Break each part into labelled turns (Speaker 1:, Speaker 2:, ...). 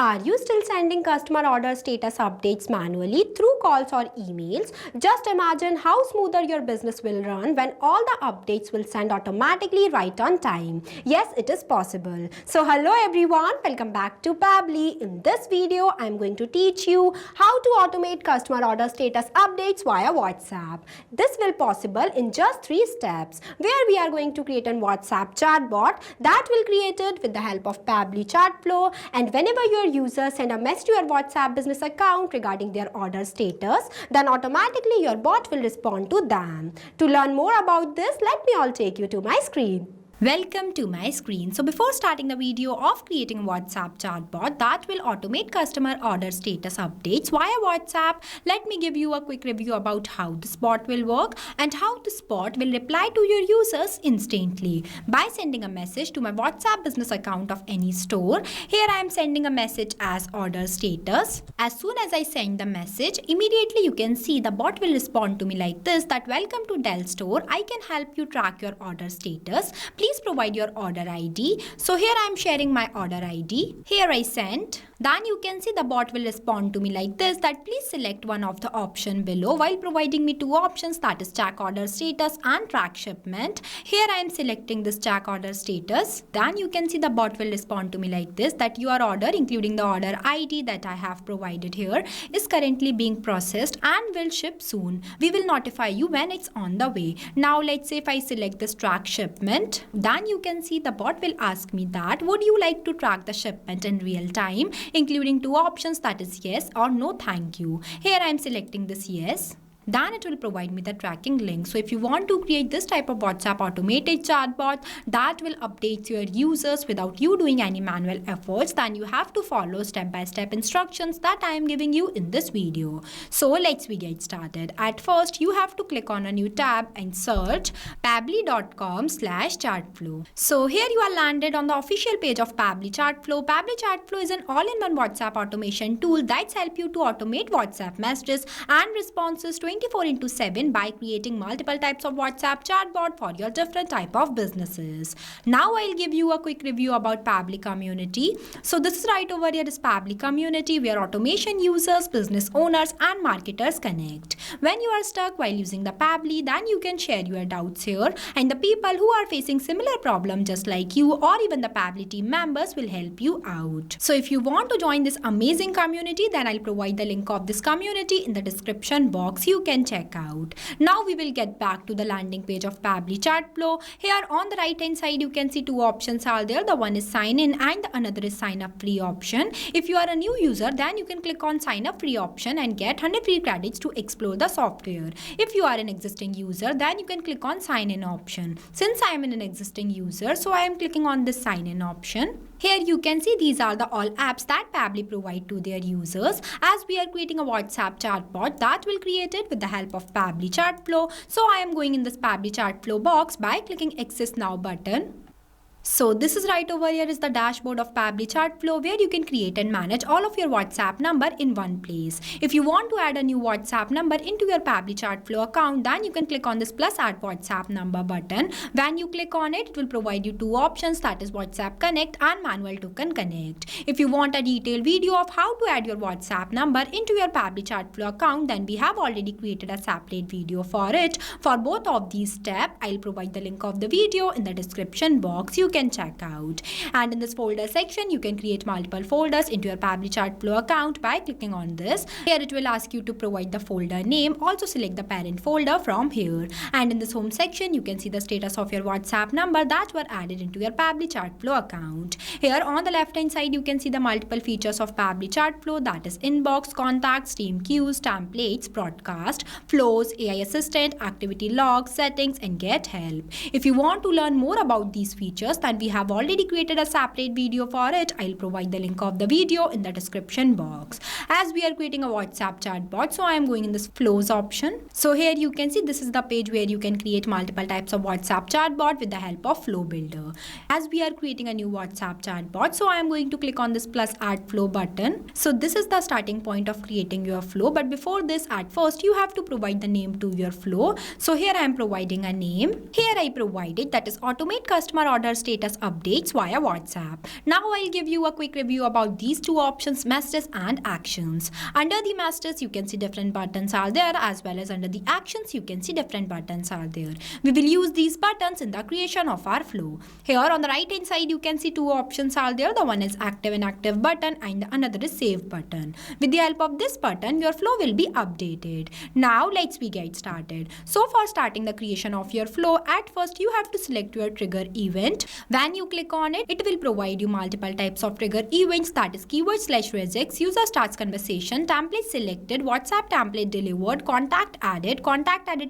Speaker 1: Are you still sending customer order status updates manually through calls or emails? Just imagine how smoother your business will run when all the updates will send automatically right on time. Yes, it is possible. So hello everyone, welcome back to Pabbly. In this video, I'm going to teach you how to automate customer order status updates via WhatsApp. This will possible in just 3 steps, where we are going to create a WhatsApp chatbot that will create it with the help of Pabbly Chatflow, and whenever your users send a message to your WhatsApp business account regarding their order status, then automatically your bot will respond to them. To learn more about this, let me all take you to my screen.
Speaker 2: Welcome to my screen. So before starting the video of creating a WhatsApp chatbot that will automate customer order status updates via WhatsApp, let me give you a quick review about how this bot will work and how this bot will reply to your users instantly by sending a message to my WhatsApp business account of any store. Here I am sending a message as order status. As soon as I send the message, immediately you can see the bot will respond to me like this, that welcome to Dell store. I can help you track your order status. Please provide your order ID. So here I am sharing my order ID. Here I sent. Then you can see the bot will respond to me like this, that please select one of the option below, while providing me 2 options, that is track order status and track shipment. Here I am selecting this track order status. Then you can see the bot will respond to me like this, that your order, including the order ID that I have provided here, is currently being processed and will ship soon. We will notify you when it's on the way. Now let's say if I select this track shipment, then you can see the bot will ask me that would you like to track the shipment in real time, including 2 options, that is yes or no thank you. Here I am selecting this yes. Then it will provide me the tracking link. So if you want to create this type of WhatsApp automated chatbot that will update your users without you doing any manual efforts, then you have to follow step-by-step instructions that I am giving you in this video. So let's get started. At first, you have to click on a new tab and search pabbly.com/chatflow. So here you are landed on the official page of Pabbly Chatflow. Pabbly Chatflow is an all-in-one WhatsApp automation tool that's help you to automate WhatsApp messages and responses 24/7 by creating multiple types of WhatsApp chatbot for your different type of businesses. Now I'll give you a quick review about Pabbly community. So this is right over here is Pabbly community, where automation users, business owners and marketers connect. When you are stuck while using the Pabbly, then you can share your doubts here, and the people who are facing similar problem just like you, or even the Pabbly team members, will help you out. So if you want to join this amazing community, then I'll provide the link of this community in the description box. You can check out. Now we will get back to the landing page of Pabbly Chatflow. Here on the right hand side you can see 2 options are there. The one is sign in and the another is sign up free option. If you are a new user, then you can click on sign up free option and get 100 free credits to explore the software. If you are an existing user, then you can click on sign in option. Since I am an existing user, so I am clicking on this sign in option. Here you can see these are the all apps that Pabbly provide to their users, as we are creating a WhatsApp chatbot that will create it with the help of Pabbly Chatflow. So I am going in this Pabbly Chatflow box by clicking Access Now button. So this is right over here is the dashboard of Pabbly Chatflow, where you can create and manage all of your WhatsApp number in one place. If you want to add a new WhatsApp number into your Pabbly Chatflow account, then you can click on this plus add WhatsApp number button. When you click on it, it will provide you 2 options, that is WhatsApp Connect and Manual Token Connect. If you want a detailed video of how to add your WhatsApp number into your Pabbly Chatflow account, then we have already created a separate video for it. For both of these steps, I'll provide the link of the video in the description box. You can check out. And in this folder section, you can create multiple folders into your Pabbly Chatflow account by clicking on this. Here it will ask you to provide the folder name. Also select the parent folder from here. And in this home section, you can see the status of your WhatsApp number that were added into your Pabbly Chatflow account. Here on the left hand side, you can see the multiple features of Pabbly Chatflow, that is inbox, contacts, team queues, templates, broadcast, flows, AI assistant, activity logs, settings and get help. If you want to learn more about these features, then we have already created a separate video for it. I'll provide the link of the video in the description box. As we are creating a WhatsApp chatbot, so I am going in this flows option. So here you can see this is the page where you can create multiple types of WhatsApp chatbot with the help of Flow Builder. As we are creating a new WhatsApp chatbot, so I am going to click on this plus add flow button. So this is the starting point of creating your flow, but before this, at first you have to provide the name to your flow. So here I am providing a name. Here I provided, that is automate customer order status status updates via WhatsApp. Now I'll give you a quick review about these two options, messages and actions. Under the messages, you can see different buttons are there, as well as under the actions, you can see different buttons are there. We will use these buttons in the creation of our flow. Here on the right hand side, you can see two options are there. The one is active inactive button and the another is save button. With the help of this button, your flow will be updated. Now let's get started. So for starting the creation of your flow, at first you have to select your trigger event. When you click on it, it will provide you multiple types of trigger events, that is keyword/regex, user starts conversation, template selected, WhatsApp template delivered, contact added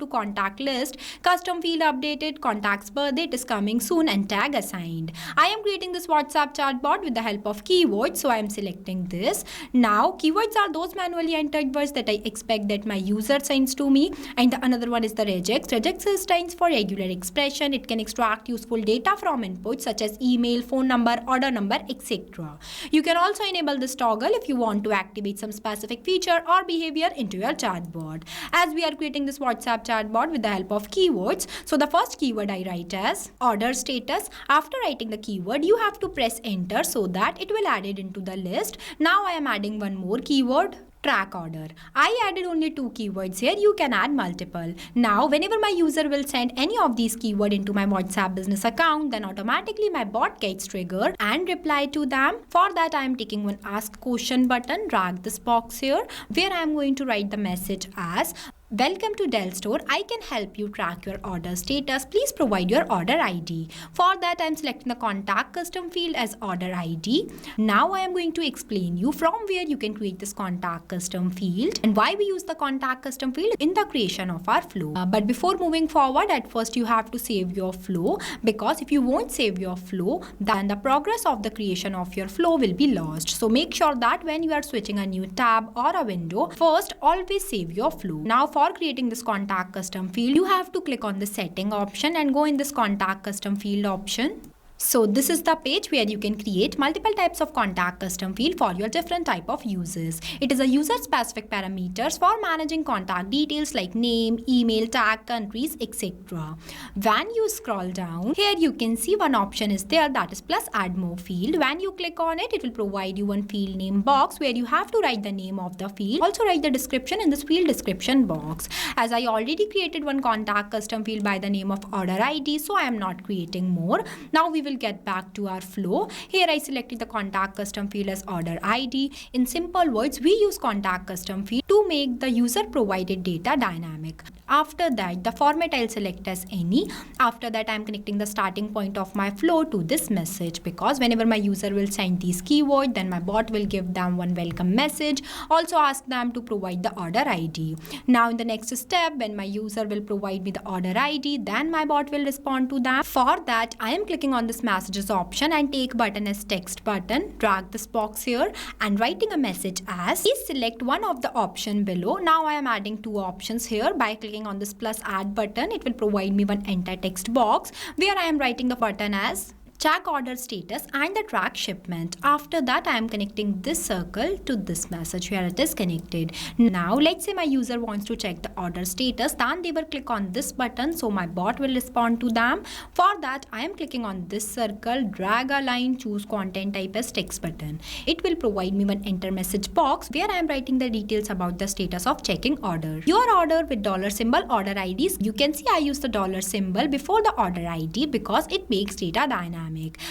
Speaker 2: to contact list, custom field updated, contact's birthday, it is coming soon, and tag assigned. I am creating this WhatsApp chatbot with the help of keywords, so I am selecting this. Now keywords are those manually entered words that I expect that my user sends to me, and the another one is the regex. Regex stands for regular expression. It can extract useful data from inputs such as email, phone number, order number, etc. You can also enable this toggle if you want to activate some specific feature or behavior into your chatbot. As we are creating this WhatsApp chatbot with the help of keywords, so the first keyword I write as order status. After writing the keyword, you have to press enter so that it will add it into the list. Now I am adding one more keyword, track order. I added only two keywords here. You can add multiple. Now whenever my user will send any of these keywords into my WhatsApp business account, then automatically my bot gets triggered and reply to them. For that I am taking one ask question button, drag this box here where I am going to write the message as welcome to Dell Store. I can help you track your order status. Please provide your order ID. For that I am selecting the contact custom field as order ID. Now I am going to explain you from where you can create this contact custom field and why we use the contact custom field in the creation of our flow. But before moving forward, at first you have to save your flow, because if you won't save your flow, then the progress of the creation of your flow will be lost. So make sure that when you are switching a new tab or a window, first always save your flow. Now for creating this contact custom field, you have to click on the setting option and go in this contact custom field option. So this is the page where you can create multiple types of contact custom field for your different type of users. It is a user specific parameters for managing contact details like name, email, tag, countries, etc. When you scroll down, here you can see one option is there, that is plus add more field. When you click on it, it will provide you one field name box where you have to write the name of the field. Also write the description in this field description box. As I already created one contact custom field by the name of order ID, so I am not creating more. Now we will get back to our flow. Here I selected the contact custom field as order ID. In simple words, we use contact custom field to make the user provided data dynamic. After that, the format I'll select as any. After that, I'm connecting the starting point of my flow to this message, because whenever my user will send these keywords, then my bot will give them one welcome message. Also ask them to provide the order ID. Now in the next step, when my user will provide me the order ID, then my bot will respond to them. For that, I am clicking on this messages option and take button as text button, drag this box here and writing a message as please select one of the option below. Now I am adding two options here. By clicking on this plus add button, it will provide me one enter text box where I am writing the button as check order status and the track shipment. After that, I am connecting this circle to this message where it is connected. Now let's say my user wants to check the order status, then they will click on this button, so my bot will respond to them. For that, I am clicking on this circle, drag a line, choose content type as text button. It will provide me one enter message box where I am writing the details about the status of checking order. Your order with dollar symbol order IDs. You can see I use the dollar symbol before the order ID because it makes data dynamic.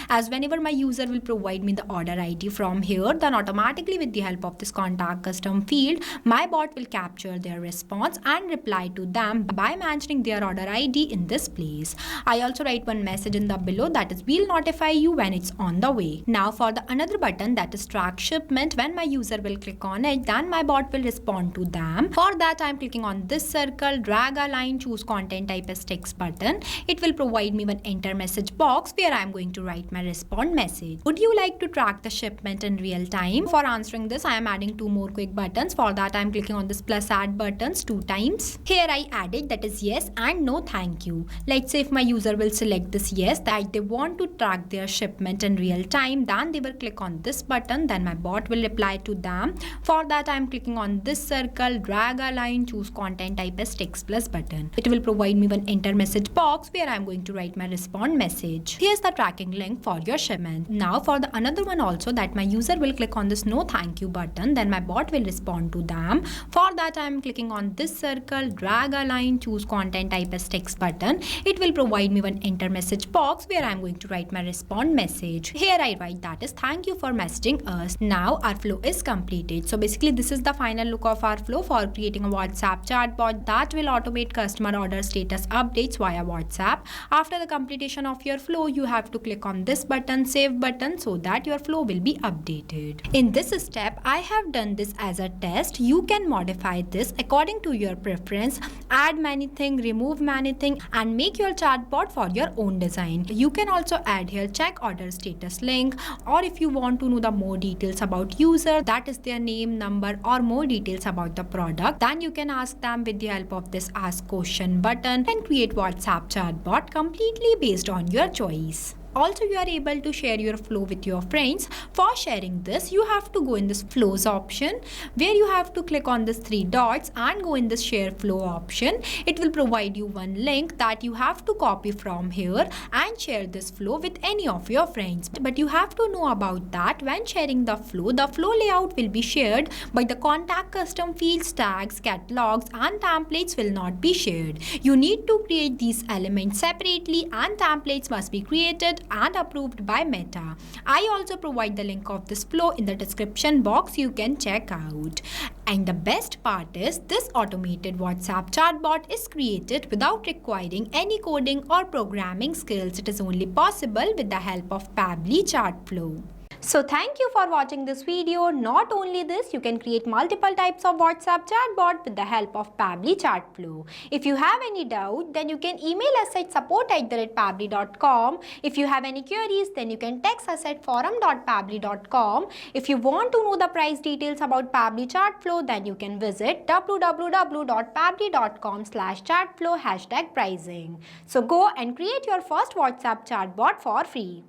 Speaker 2: As whenever my user will provide me the order ID from here, then automatically with the help of this contact custom field, my bot will capture their response and reply to them by mentioning their order ID in this place. I also write one message in the below, that is we'll notify you when it's on the way. Now for the another button, that is track shipment, when my user will click on it, then my bot will respond to them. For that, I'm clicking on this circle, drag a line, choose content type as text button. It will provide me one enter message box where I'm going to write my respond message. Would you like to track the shipment in real time? For answering this, I am adding two more quick buttons. For that, I am clicking on this plus add buttons 2 times. Here I added, that is yes and no thank you. Let's say if my user will select this yes, that they want to track their shipment in real time, then they will click on this button, then my bot will reply to them. For that, I am clicking on this circle, drag a line, choose content type as text plus button. It will provide me one enter message box where I am going to write my respond message. Here's the track tracking link for your shipment. Now for the another one also, that my user will click on this no thank you button, then my bot will respond to them. For that I am clicking on this circle, drag a line, choose content type as text button. It will provide me one enter message box where I am going to write my respond message. Here I write that is thank you for messaging us. Now our flow is completed. So basically this is the final look of our flow for creating a WhatsApp chatbot that will automate customer order status updates via WhatsApp. After the completion of your flow, you have to click on this button, save button, so that your flow will be updated. In this step, I have done this as a test. You can modify this according to your preference, add many things, remove many things, and make your chatbot for your own design. You can also add here check order status link, or if you want to know the more details about user, that is their name, number, or more details about the product, then you can ask them with the help of this ask question button and create WhatsApp chatbot completely based on your choice. Also, you are able to share your flow with your friends. For sharing this, you have to go in this flows option where you have to click on this 3 dots and go in this share flow option. It will provide you one link that you have to copy from here and share this flow with any of your friends. But you have to know about that when sharing the flow layout will be shared, but the contact custom fields, tags, catalogs and templates will not be shared. You need to create these elements separately and templates must be created and approved by Meta. I also provide the link of this flow in the description box, you can check out. And the best part is this automated WhatsApp chatbot is created without requiring any coding or programming skills. It is only possible with the help of Pabbly Chatflow.
Speaker 1: So thank you for watching this video. Not only this, you can create multiple types of WhatsApp chatbot with the help of Pabbly Chatflow. If you have any doubt, then you can email us at support@pabbly.com. If you have any queries, then you can text us at forum.pabbly.com. If you want to know the price details about Pabbly Chatflow, then you can visit www.pabbly.com/chatflow #pricing. So go and create your first WhatsApp chatbot for free.